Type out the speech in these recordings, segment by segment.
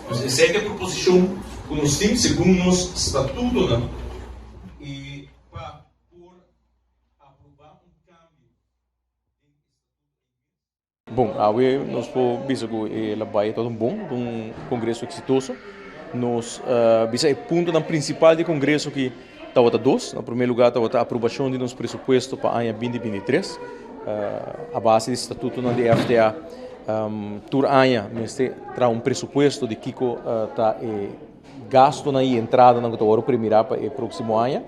Essa é a proposição que nós temos segundo nosso estatuto, né? E para aprovar cambio. Bom, hoje nós podemos dizer que a Bahia é bom, congresso exitoso. Nós bisa o ponto principal do congresso que estava dois. No primeiro lugar, estava a aprovação de nosso pressuposto para o ano 2023. A base do estatuto da FTA, por ano, nós temos pressuposto de que está gasto na entrada na o primeiro para o próximo ano.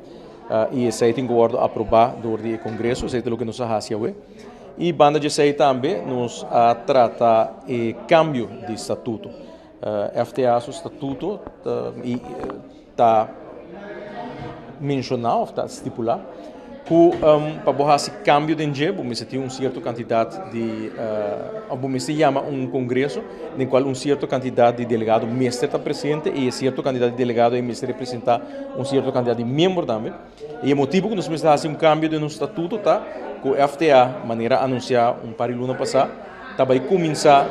E esse aí tem que aprovar do congresso, esse é o que nós fazemos hoje. E banda de sei também nos trata o cambio de estatuto. FTA o estatuto está mencionado, está estipulado que para esse cambio de enjebo, você tem certo candidato de como se chama congresso, no qual certo candidato de delegado mestre está presente e certo candidato de delegado e mestre representa certo candidato de membro também. E o motivo que nós precisamos fazer cambio de nosso estatuto está que o FTA, maneira anunciar par de luna passada, vai começar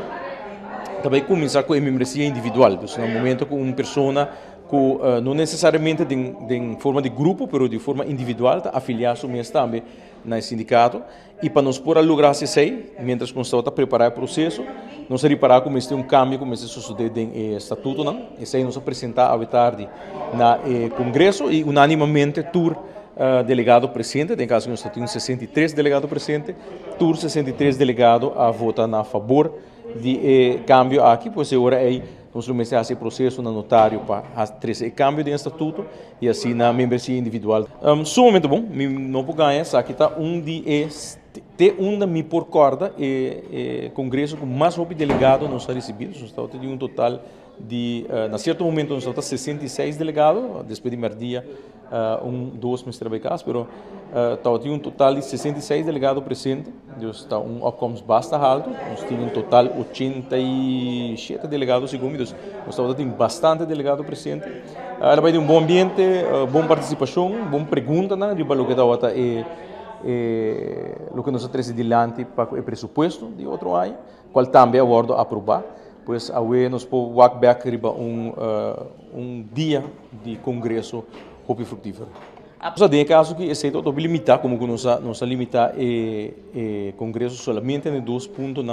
com a membresia individual. Então, no momento que uma pessoa que não necessariamente de forma de grupo, mas de forma individual, está afiliado também no sindicato. E para nós poder lograr isso aí, enquanto nós estamos preparando o processo, nós reparar como este cambio, como este sucede no estatuto, não? Isso aí nós apresentar à tarde no congresso e unanimemente delegado presente, em caso que nós temos 63 delegados presentes, 63 delegados a votar a favor de cambio aqui, pois agora aí nós vamos fazer esse processo no notário para fazer cambio de estatuto e assim na membresia individual. Sumamente bom, não vou ganhar, aqui está da me por corda congresso com mais delegados nós recebidos, nós estamos tendo total de, na certo momento nós estamos 66 delegados, depois de dia dois meses trabalhados, mas temos total de 66 delegados presentes, está outcomes bastante alto, nós temos total 87 delegados segundo, nós estamos tendo bastante delegados presentes, vai ter bom ambiente, boa participação, boa pergunta, né, de o que está o que nós temos adiante para o pressuposto de outro ano, qual também abordo aprovar. Pois hoje nós podemos walk back riba dia de congresso hopi frutífero. Apesar de caso que esse todo limitar como que nós limitar o congresso somente em dois pontos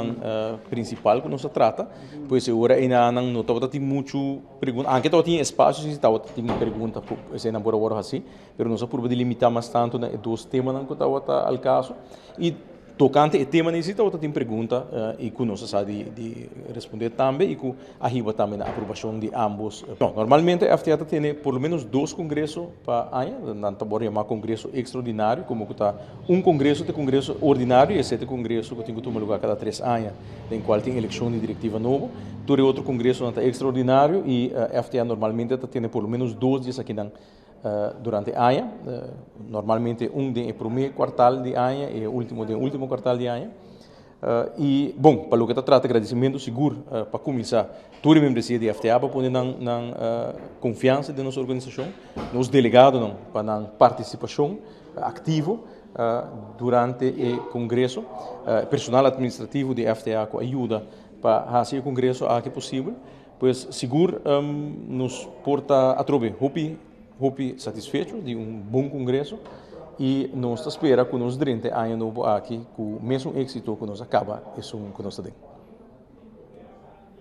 principal que nós trata, pois agora ainda não estava tendo muito pergunta, anche estava tendo espaço se estava tendo pergunta, esse não pode agora assim, mas nós podemos limitar mais tanto em dois temas que estava ao caso e tocante o tema nesse então tem pergunta e que nós sabe de responder também e que arriba também a aprovação de ambos. Normalmente a FTA tem por lo menos dois congressos para ano, não pode chamar congresso extraordinário, como que está congresso ordinário e esse congresso que tem que tomar lugar cada 3 anos, em qual tem eleição de diretiva nova. Todo outro congresso está extraordinário e a FTA normalmente tem por lo menos 2 dias aqui durante o ano, normalmente no primeiro quartal de ano e o último quartal de ano. E, bom, para o que trata, agradecimento seguro para começar toda a membresia de FTA para poder confiança da nossa organização, nos delegados para a participação ativa durante o congresso, personal administrativo de FTA com ajuda para fazer o congresso a que possível, pois seguro nos porta a trobe hopi satisfeito de bom congresso e nós esperamos que nos durante ano novo aqui com o mesmo êxito que nós acaba isso que nós temos.